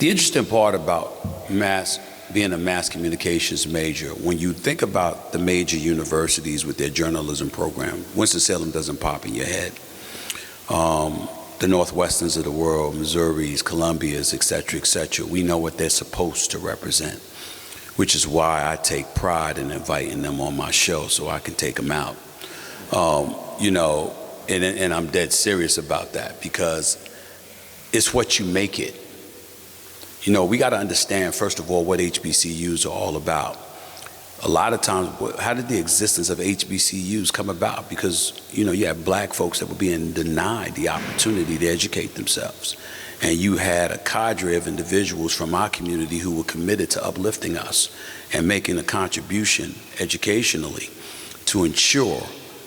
The interesting part about being a mass communications major, when you think about the major universities with their journalism program, Winston-Salem doesn't pop in your head. The Northwesterns of the world, Missouris, Columbias, et cetera, we know what they're supposed to represent, which is why I take pride in inviting them on my show so I can take them out. You know, and I'm dead serious about that because it's what you make it. You know, we got to understand, first of all, what HBCUs are all about. A lot of times, how did the existence of HBCUs come about? Because, you know, you have black folks that were being denied the opportunity to educate themselves. And you had a cadre of individuals from our community who were committed to uplifting us and making a contribution educationally to ensure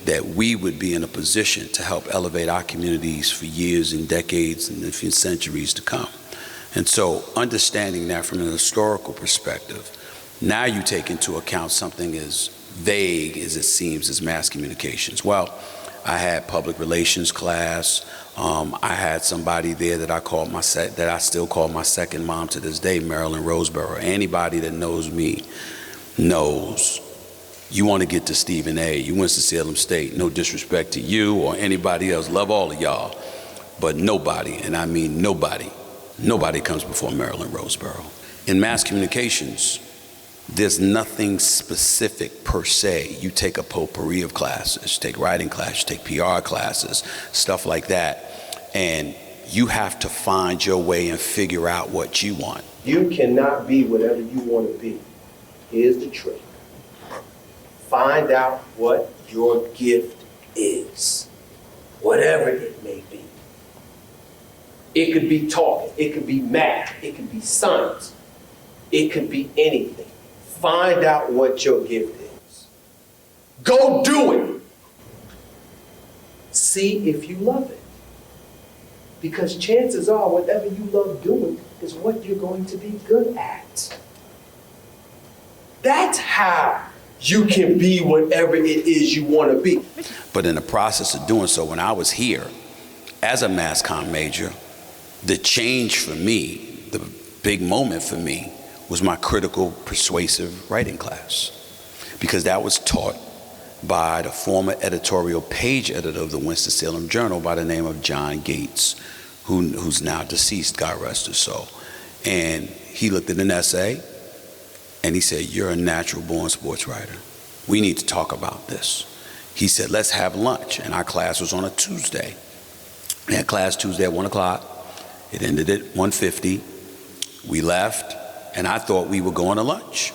that we would be in a position to help elevate our communities for years and decades and centuries to come. And so understanding that from an historical perspective, now you take into account something as vague as it seems as mass communications. Well, I had public relations class. I had somebody there that I still call my second mom to this day, Marilyn Roseborough. Anybody that knows me knows you want to get to Stephen A. You Winston-Salem State. No disrespect to you or anybody else. Love all of y'all. But nobody, and I mean nobody comes before Marilyn Roseborough. In mass communications, there's nothing specific per se. You take a potpourri of classes, you take writing classes, you take PR classes, stuff like that, and you have to find your way and figure out what you want. You cannot be whatever you want to be. Here's the trick. Find out what your gift is, whatever it may be. It could be talking, it could be math, it could be science, it could be anything. Find out what your gift is. Go do it. See if you love it. Because chances are whatever you love doing is what you're going to be good at. That's how you can be whatever it is you want to be. But in the process of doing so, when I was here as a Mass Comm major, the change for me, the big moment for me, was my critical persuasive writing class, because that was taught by the former editorial page editor of the Winston-Salem Journal by the name of John Gates, who's now deceased, God rest his soul. And he looked at an essay and he said, "You're a natural born sports writer. We need to talk about this." He said, "Let's have lunch." And our class was on a Tuesday. We had class Tuesday at 1 o'clock. It ended at 1:50. We left, and I thought we were going to lunch.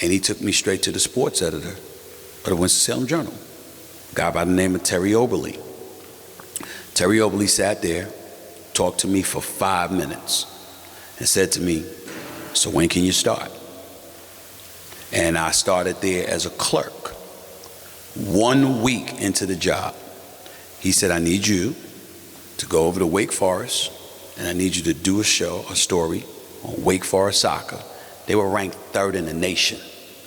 And he took me straight to the sports editor of the Winston-Salem Journal, a guy by the name of Terry Oberly. Terry Oberly sat there, talked to me for 5 minutes, and said to me, "So when can you start?" And I started there as a clerk. 1 week into the job, he said, "I need you to go over to Wake Forest, and I need you to do a story on Wake Forest soccer." They were ranked 3rd in the nation.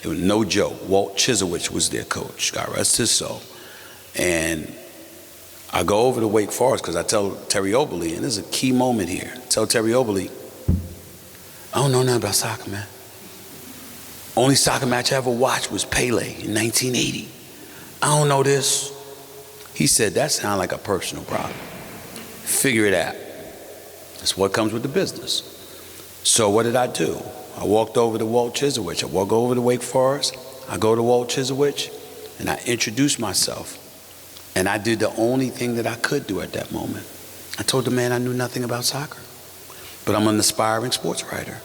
It was no joke. Walt Chiselwich was their coach, God rest his soul. And I go over to Wake Forest because I tell Terry Oberly, and this is a key moment here, I tell Terry Oberly, "I don't know nothing about soccer, man. Only soccer match I ever watched was Pele in 1980. I don't know this." He said, "That sounds like a personal problem. Figure it out. That's what comes with the business." So what did I do? I walked over to Walt Chiselwich. I walk over to Wake Forest. I go to Walt Chiselwich, and I introduced myself. And I did the only thing that I could do at that moment. I told the man I knew nothing about soccer, but I'm an aspiring sports writer.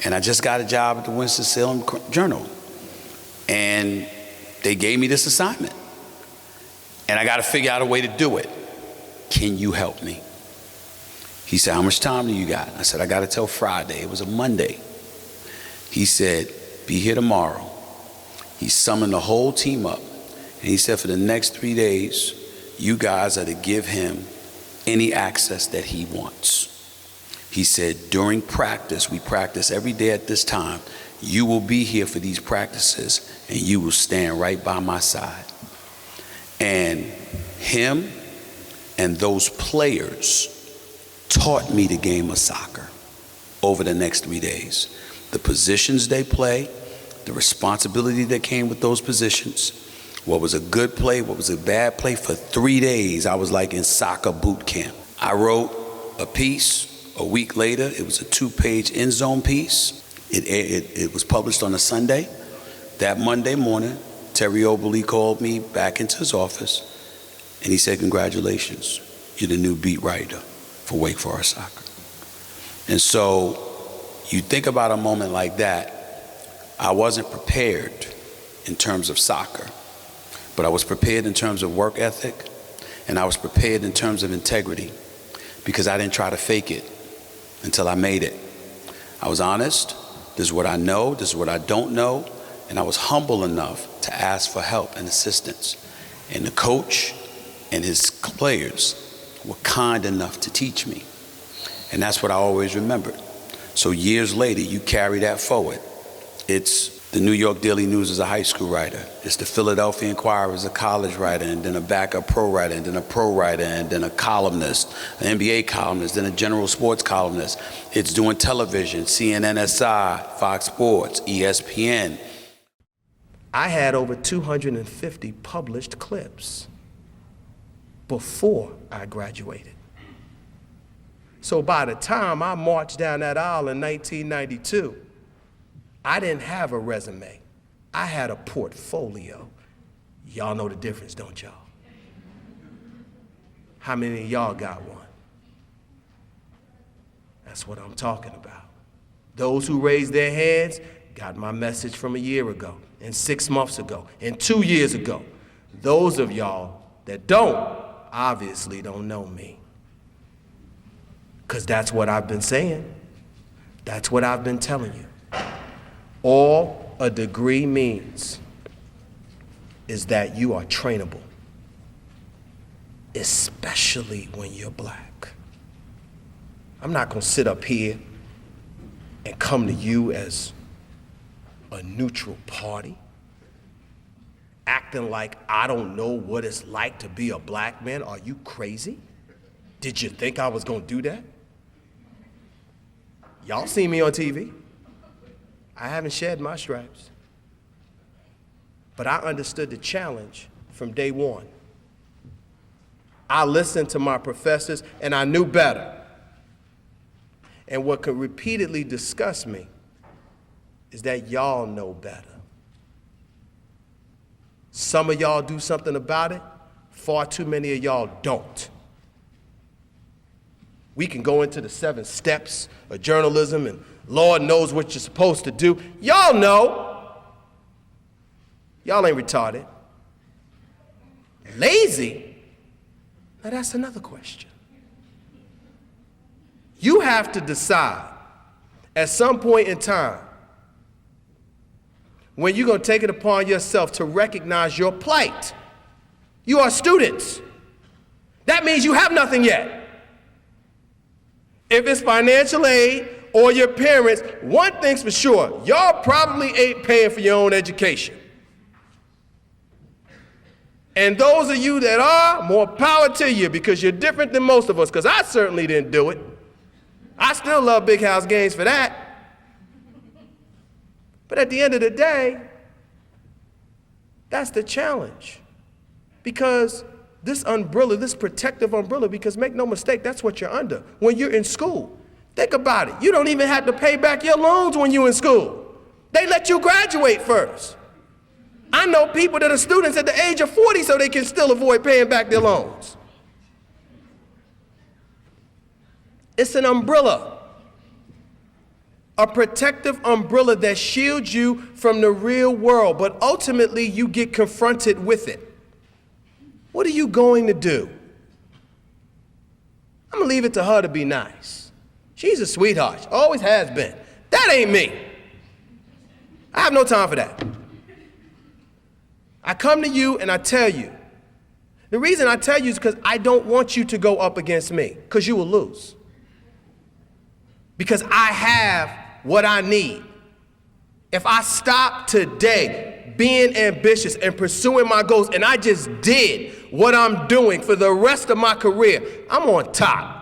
And I just got a job at the Winston-Salem Journal. And they gave me this assignment. And I got to figure out a way to do it. Can you help me? He said, "How much time do you got?" I said, "I got to till Friday." It was a Monday. He said, "Be here tomorrow." He summoned the whole team up. And he said, "For the next 3 days, you guys are to give him any access that he wants." He said, "During practice, we practice every day at this time. You will be here for these practices, and you will stand right by my side." And him and those players taught me the game of soccer. over the next 3 days. The positions they play, the responsibility that came with those positions, what was a good play, what was a bad play. For 3 days, I was like in soccer boot camp. I wrote a piece. A week later, it was a 2-page end zone piece. It was published on a Sunday. That Monday morning, Terry Oberle called me back into his office, and he said, "Congratulations, you're the new beat writer for Wake Forest Soccer." And so you think about a moment like that. I wasn't prepared in terms of soccer, but I was prepared in terms of work ethic, and I was prepared in terms of integrity, because I didn't try to fake it until I made it. I was honest. This is what I know, this is what I don't know, and I was humble enough to ask for help and assistance. And the coach and his players were kind enough to teach me. And that's what I always remembered. So years later, you carry that forward. It's the New York Daily News as a high school writer. It's the Philadelphia Inquirer as a college writer, and then a backup pro writer, and then a pro writer, and then a columnist, an NBA columnist, then a general sports columnist. It's doing television, CNN-SI, Fox Sports, ESPN. I had over 250 published clips before I graduated. So by the time I marched down that aisle in 1992, I didn't have a resume. I had a portfolio. Y'all know the difference, don't y'all? How many of y'all got one? That's what I'm talking about. Those who raised their hands got my message from a year ago, and 6 months ago, and 2 years ago. Those of y'all that don't, obviously don't know me. Because that's what I've been saying. That's what I've been telling you. All a degree means is that you are trainable, especially when you're black. I'm not going to sit up here and come to you as a neutral party, acting like I don't know what it's like to be a black man. Are you crazy? Did you think I was going to do that? Y'all seen me on TV. I haven't shed my stripes. But I understood the challenge from day one. I listened to my professors, and I knew better. And what could repeatedly disgust me is that y'all know better. Some of y'all do something about it. Far too many of y'all don't. We can go into the 7 steps of journalism, and Lord knows what you're supposed to do. Y'all know. Y'all ain't retarded. Lazy? Now that's another question. You have to decide at some point in time when you're going to take it upon yourself to recognize your plight. You are students. That means you have nothing yet. If it's financial aid or your parents, one thing's for sure, y'all probably ain't paying for your own education. And those of you that are, more power to you, because you're different than most of us, because I certainly didn't do it. I still love big house games for that. But at the end of the day, that's the challenge. Because this umbrella, this protective umbrella, because make no mistake, that's what you're under when you're in school. Think about it. You don't even have to pay back your loans when you're in school. They let you graduate first. I know people that are students at the age of 40 so they can still avoid paying back their loans. It's an umbrella, a protective umbrella that shields you from the real world, but ultimately you get confronted with it. What are you going to do? I'm gonna leave it to her to be nice. She's a sweetheart, she always has been. That ain't me. I have no time for that. I come to you and I tell you. The reason I tell you is because I don't want you to go up against me, because you will lose. Because I have what I need. If I stop today being ambitious and pursuing my goals, and I just did what I'm doing for the rest of my career, I'm on top.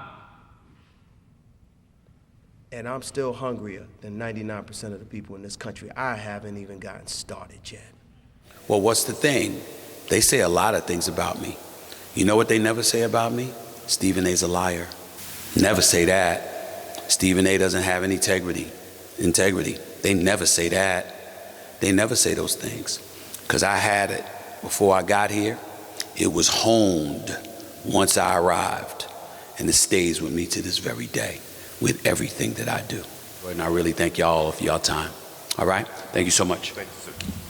And I'm still hungrier than 99% of the people in this country. I haven't even gotten started yet. Well, what's the thing? They say a lot of things about me. You know what they never say about me? Stephen A's a liar. Never say that. Stephen A doesn't have any integrity. They never say that. They never say those things. Because I had it before I got here. It was honed once I arrived. And it stays with me to this very day with everything that I do. And I really thank y'all for y'all time. All right? Thank you so much. Thank you, sir.